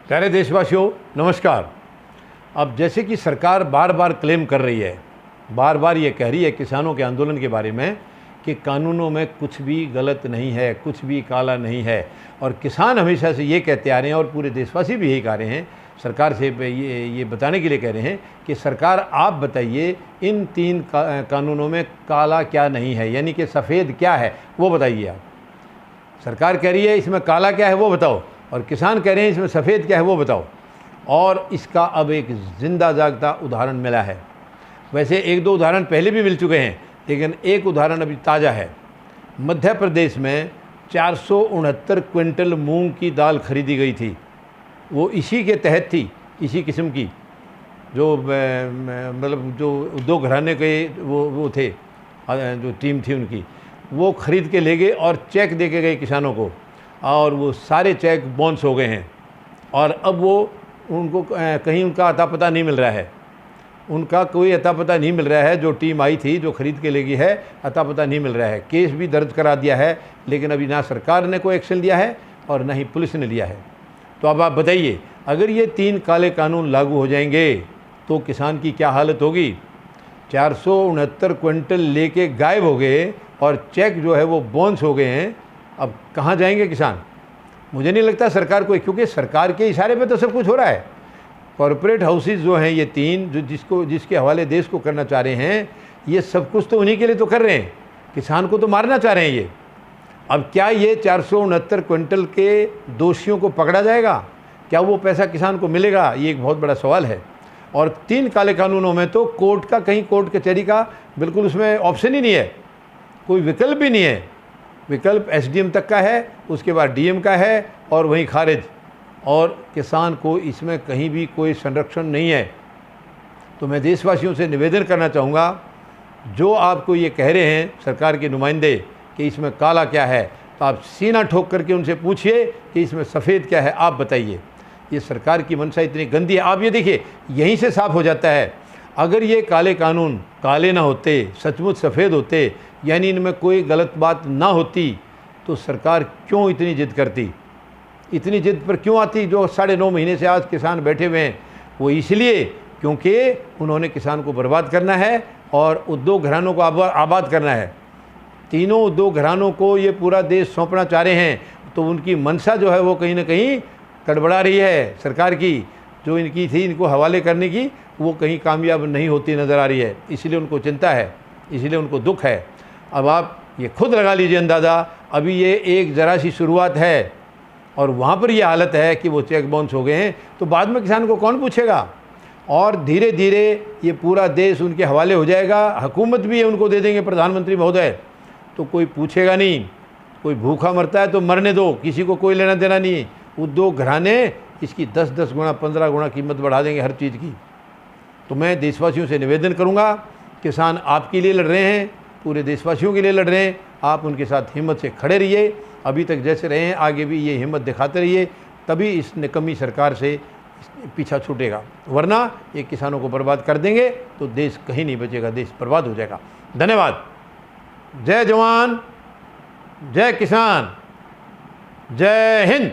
प्यारे देशवासियों, नमस्कार। अब जैसे कि सरकार बार बार क्लेम कर रही है, बार बार ये कह रही है किसानों के आंदोलन के बारे में कि कानूनों में कुछ भी गलत नहीं है, कुछ भी काला नहीं है, और किसान हमेशा से ये कहते आ रहे हैं और पूरे देशवासी भी यही कह रहे हैं, सरकार से ये बताने के लिए कह रहे हैं कि सरकार आप बताइए इन तीन कानूनों में काला क्या नहीं है, यानी कि सफ़ेद क्या है वो बताइए आप। सरकार कह रही है इसमें काला क्या है वो बताओ, और किसान कह रहे हैं इसमें सफ़ेद क्या है वो बताओ। और इसका अब एक ज़िंदा जागता उदाहरण मिला है। वैसे एक दो उदाहरण पहले भी मिल चुके हैं, लेकिन एक उदाहरण अभी ताज़ा है। मध्य प्रदेश में 469 क्विंटल मूंग की दाल खरीदी गई थी। वो इसी के तहत थी, इसी किस्म की, जो मतलब जो उद्योग घराने के वो थे, जो टीम थी उनकी, वो ख़रीद के ले गए और चेक दे के गए किसानों को, और वो सारे चेक बाउंस हो गए हैं। और अब वो उनको कहीं उनका अता पता नहीं मिल रहा है, उनका कोई अता पता नहीं मिल रहा है। जो टीम आई थी, जो ख़रीद के ले गई है, अता पता नहीं मिल रहा है। केस भी दर्ज करा दिया है, लेकिन अभी ना सरकार ने कोई एक्शन लिया है और ना ही पुलिस ने लिया है। तो अब आप बताइए, अगर ये तीन काले कानून लागू हो जाएंगे तो किसान की क्या हालत होगी। 469 क्विंटल लेके गायब हो गए और चेक जो है वो बाउंस हो गए हैं। अब कहाँ जाएंगे किसान? मुझे नहीं लगता सरकार को, क्योंकि सरकार के इशारे पे तो सब कुछ हो रहा है। कॉरपोरेट हाउसेज जो हैं ये तीन, जो जिसके हवाले देश को करना चाह रहे हैं, ये सब कुछ तो उन्हीं के लिए तो कर रहे हैं, किसान को तो मारना चाह रहे हैं ये। अब क्या ये 469 क्विंटल के दोषियों को पकड़ा जाएगा? क्या वो पैसा किसान को मिलेगा? ये एक बहुत बड़ा सवाल है। और तीन काले कानूनों में तो कोर्ट का, कहीं कोर्ट कचहरी का बिल्कुल उसमें ऑप्शन ही नहीं है, कोई विकल्प भी नहीं है। विकल्प एसडीएम तक का है, उसके बाद डीएम का है, और वहीं खारिज। और किसान को इसमें कहीं भी कोई संरक्षण नहीं है। तो मैं देशवासियों से निवेदन करना चाहूँगा, जो आपको ये कह रहे हैं सरकार के नुमाइंदे कि इसमें काला क्या है, तो आप सीना ठोक करके उनसे पूछिए कि इसमें सफ़ेद क्या है, आप बताइए। ये सरकार की मंशा इतनी गंदी है। आप ये देखिए, यहीं से साफ हो जाता है। अगर ये काले कानून काले ना होते, सचमुच सफ़ेद होते, यानी इनमें कोई गलत बात ना होती, तो सरकार क्यों इतनी जिद करती, इतनी जिद पर क्यों आती? जो 9.5 महीने से आज किसान बैठे हुए हैं, वो इसलिए क्योंकि उन्होंने किसान को बर्बाद करना है और उद्योग घरानों को आबाद करना है। तीनों उद्योग घरानों को ये पूरा देश सौंपना चाह रहे हैं, तो उनकी मंशा जो है वो कहीं ना कहीं गड़बड़ा रही है। सरकार की जो इनकी थी इनको हवाले करने की, वो कहीं कामयाब नहीं होती नज़र आ रही है। इसलिए उनको चिंता है, इसलिए उनको दुख है। अब आप ये खुद लगा लीजिए अंदाज़ा, अभी ये एक ज़रा सी शुरुआत है और वहाँ पर ये हालत है कि वो चेक बाउंस हो गए हैं, तो बाद में किसान को कौन पूछेगा? और धीरे धीरे ये पूरा देश उनके हवाले हो जाएगा। हुकूमत भी ये उनको दे देंगे प्रधानमंत्री महोदय, तो कोई पूछेगा नहीं। कोई भूखा मरता है तो मरने दो, किसी को कोई लेना देना नहीं। उद्योग घराने इसकी 10-10 गुना 15 गुना कीमत बढ़ा देंगे हर चीज़ की। तो मैं देशवासियों से निवेदन करूँगा, किसान आपके लिए लड़ रहे हैं, पूरे देशवासियों के लिए लड़ रहे हैं। आप उनके साथ हिम्मत से खड़े रहिए, अभी तक जैसे रहे हैं आगे भी ये हिम्मत दिखाते रहिए, तभी इस निकम्मी सरकार से पीछा छूटेगा। वरना ये किसानों को बर्बाद कर देंगे तो देश कहीं नहीं बचेगा, देश बर्बाद हो जाएगा। धन्यवाद। जय जवान, जय किसान, जय हिंद।